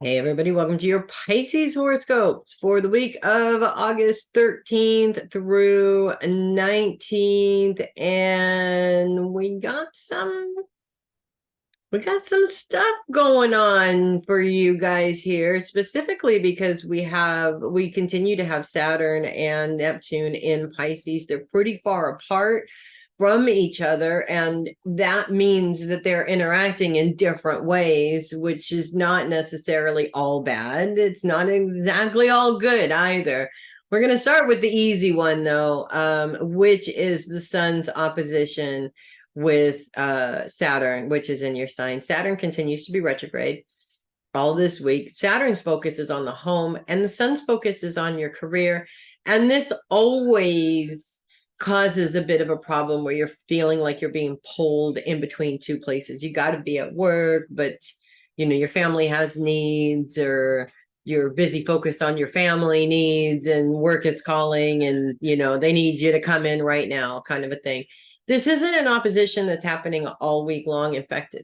Hey everybody, welcome to your Pisces horoscopes for the week of August 13th through 19th. And we got some stuff going on for you guys here, specifically because we continue to have Saturn and Neptune in Pisces. They're pretty far apart from each other, and that means that they're interacting in different ways, which is not necessarily all bad. It's not exactly all good either. We're going to start with the easy one though, which is the sun's opposition with Saturn, which is in your sign. Saturn continues to be retrograde all this week. Saturn's focus is on the home, and the sun's focus is on your career. And this always causes a bit of a problem where you're feeling like you're being pulled in between two places. You got to be at work, but your family has needs, or you're busy focused on your family needs, and work is calling, and they need you to come in right now, kind of a thing. This isn't an opposition that's happening all week long. In fact,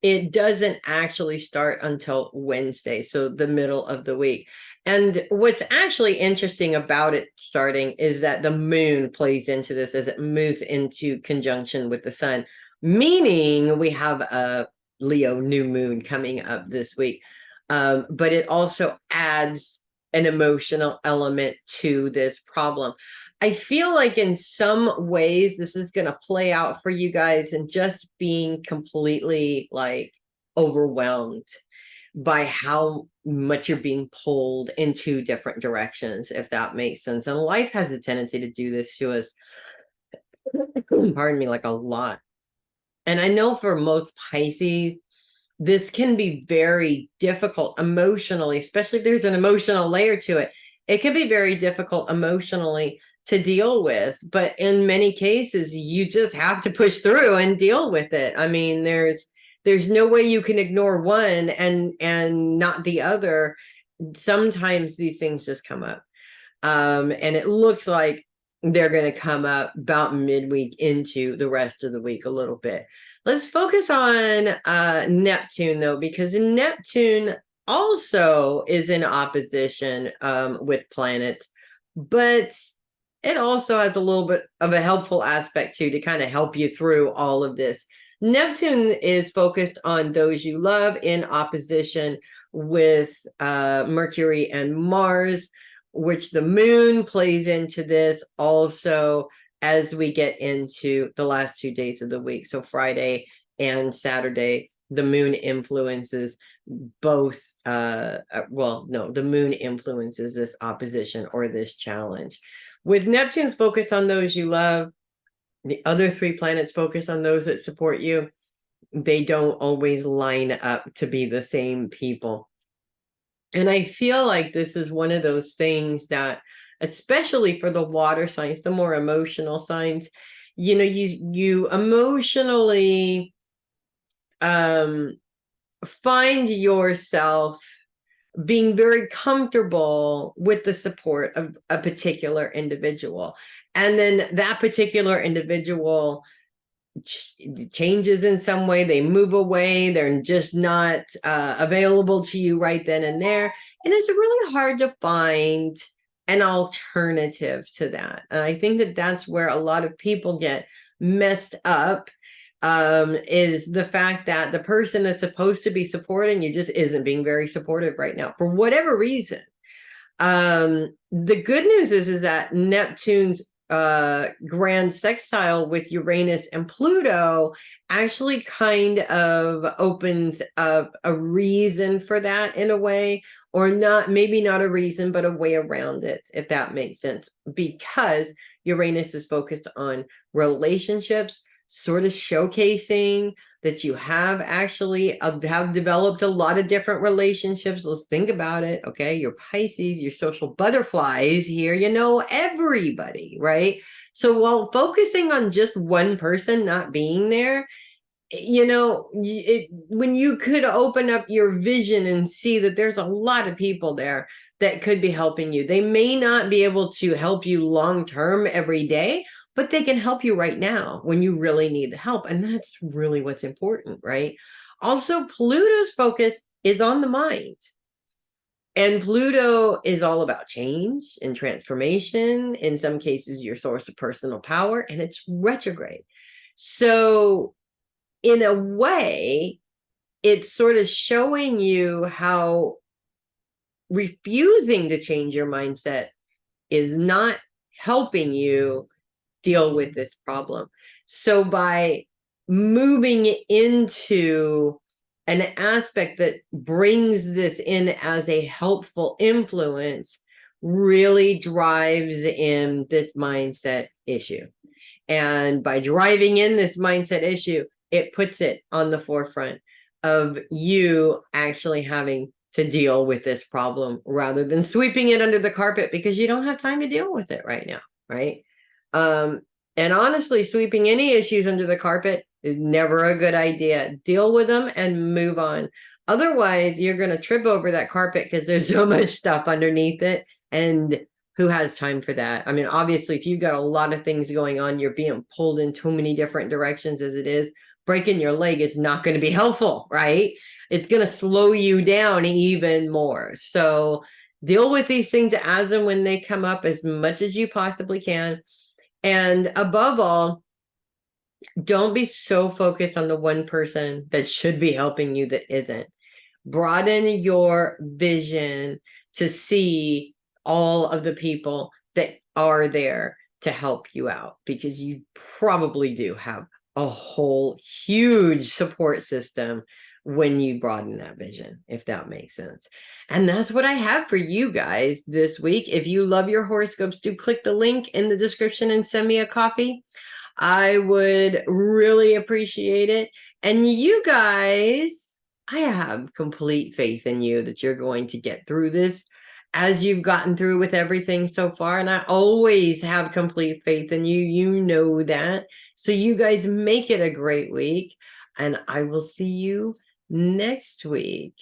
it doesn't actually start until Wednesday, so the middle of the week. And what's actually interesting about it starting is that the moon plays into this as it moves into conjunction with the sun, meaning we have a Leo new moon coming up this week. But it also adds an emotional element to this problem. I feel like in some ways this is going to play out for you guys and just being completely like overwhelmed by how much you're being pulled in two different directions, if that makes sense. And life has a tendency to do this to us, pardon me, like a lot. And I know for most Pisces, this can be very difficult emotionally, especially if there's an emotional layer to it. It can be very difficult emotionally to deal with, but in many cases, you just have to push through and deal with it. I mean, there's no way you can ignore one and not the other. Sometimes these things just come up. And it looks like they're going to come up about midweek into the rest of the week a little bit. Let's focus on Neptune, though, because Neptune also is in opposition with planets, but it also has a little bit of a helpful aspect, too, to kind of help you through all of this. Neptune is focused on those you love in opposition with Mercury and Mars, which the moon plays into this also as we get into the last 2 days of the week. So Friday and Saturday, the moon influences both. The moon influences this opposition or this challenge. With Neptune's focus on those you love, the other three planets focus on those that support you. They don't always line up to be the same people. And I feel like this is one of those things that, especially for the water signs, the more emotional signs, you emotionally find yourself being very comfortable with the support of a particular individual. And then that particular individual changes in some way, they move away, they're just not available to you right then and there, and it's really hard to find an alternative to that. And I think that that's where a lot of people get messed up, is the fact that the person that's supposed to be supporting you just isn't being very supportive right now for whatever reason. The good news is that Neptune's grand sextile with Uranus and Pluto actually kind of opens up a reason for that in a way, or not, maybe not a reason, but a way around it, if that makes sense, because Uranus is focused on relationships, sort of showcasing that you have actually have developed a lot of different relationships. Let's think about it. Okay. You're Pisces, you're social butterflies here, everybody, right? So while focusing on just one person not being there, when you could open up your vision and see that there's a lot of people there that could be helping you. They may not be able to help you long term every day, but they can help you right now when you really need the help. And that's really what's important, right? Also, Pluto's focus is on the mind. And Pluto is all about change and transformation. In some cases, your source of personal power, and it's retrograde. So, in a way, it's sort of showing you how refusing to change your mindset is not helping you deal with this problem. So by moving into an aspect that brings this in as a helpful influence really drives in this mindset issue. And by driving in this mindset issue, it puts it on the forefront of you actually having to deal with this problem rather than sweeping it under the carpet because you don't have time to deal with it right now, right? And honestly, sweeping any issues under the carpet is never a good idea. Deal with them and move on. Otherwise, you're going to trip over that carpet because there's so much stuff underneath it. And who has time for that? I mean, obviously, if you've got a lot of things going on, you're being pulled in too many different directions as it is. Breaking your leg is not going to be helpful, right? It's going to slow you down even more. So deal with these things as and when they come up as much as you possibly can. And above all, don't be so focused on the one person that should be helping you that isn't. Broaden your vision to see all of the people that are there to help you out, because you probably do have a whole huge support system when you broaden that vision, if that makes sense. And that's what I have for you guys this week. If you love your horoscopes, do click the link in the description and send me a copy. I would really appreciate it. And you guys, I have complete faith in you that you're going to get through this as you've gotten through with everything so far. And I always have complete faith in you. You know that. So you guys make it a great week. And I will see you next week.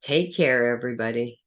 Take care, everybody.